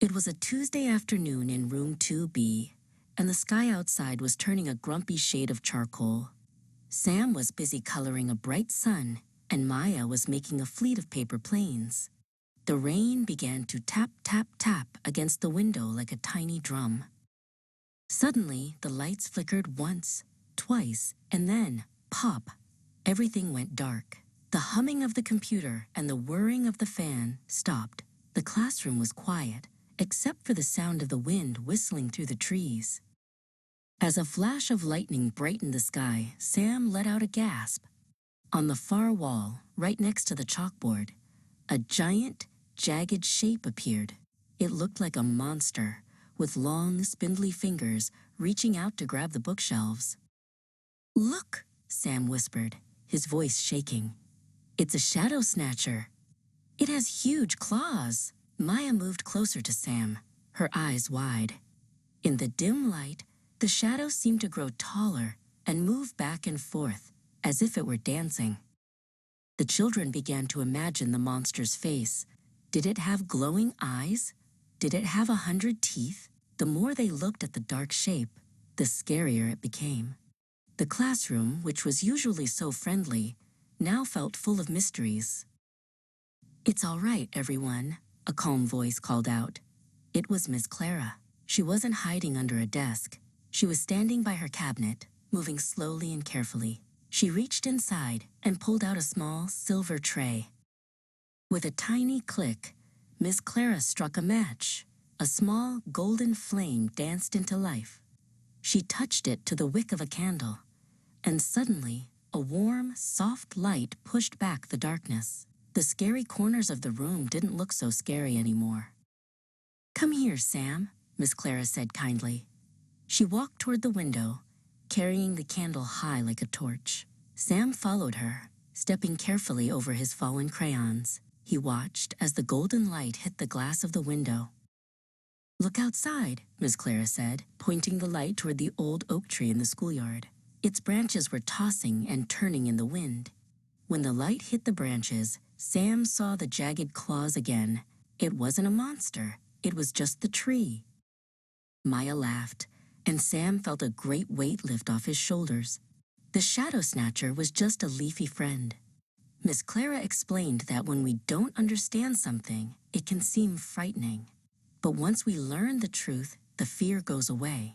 It was a Tuesday afternoon in room 2B, and the sky outside was turning a grumpy shade of charcoal. Sam was busy coloring a bright sun, and Maya was making a fleet of paper planes. The rain began to tap, tap, tap against the window like a tiny drum. Suddenly, the lights flickered once, twice, and then, pop, everything went dark. The humming of the computer and the whirring of the fan stopped. The classroom was quiet, except for the sound of the wind whistling through the trees. As a flash of lightning brightened the sky, Sam let out a gasp. On the far wall, right next to the chalkboard, a giant, jagged shape appeared. It looked like a monster, with long, spindly fingers reaching out to grab the bookshelves. "Look," Sam whispered, his voice shaking. "It's a shadow snatcher. It has huge claws." Maya moved closer to Sam, her eyes wide. In the dim light, the shadow seemed to grow taller and move back and forth, as if it were dancing. The children began to imagine the monster's face. Did it have glowing eyes? Did it have 100 teeth? The more they looked at the dark shape, the scarier it became. The classroom, which was usually so friendly, now felt full of mysteries. "It's all right, everyone," a calm voice called out. It was Miss Clara. She wasn't hiding under a desk. She was standing by her cabinet, moving slowly and carefully. She reached inside and pulled out a small silver tray. With a tiny click, Miss Clara struck a match. A small golden flame danced into life. She touched it to the wick of a candle, and suddenly a warm, soft light pushed back the darkness. The scary corners of the room didn't look so scary anymore. "Come here, Sam," Miss Clara said kindly. She walked toward the window, carrying the candle high like a torch. Sam followed her, stepping carefully over his fallen crayons. He watched as the golden light hit the glass of the window. "Look outside," Miss Clara said, pointing the light toward the old oak tree in the schoolyard. Its branches were tossing and turning in the wind. When the light hit the branches, Sam saw the jagged claws again. It wasn't a monster. It was just the tree. Maya laughed, and Sam felt a great weight lift off his shoulders. The shadow snatcher was just a leafy friend. Miss Clara explained that when we don't understand something, it can seem frightening. But once we learn the truth, the fear goes away.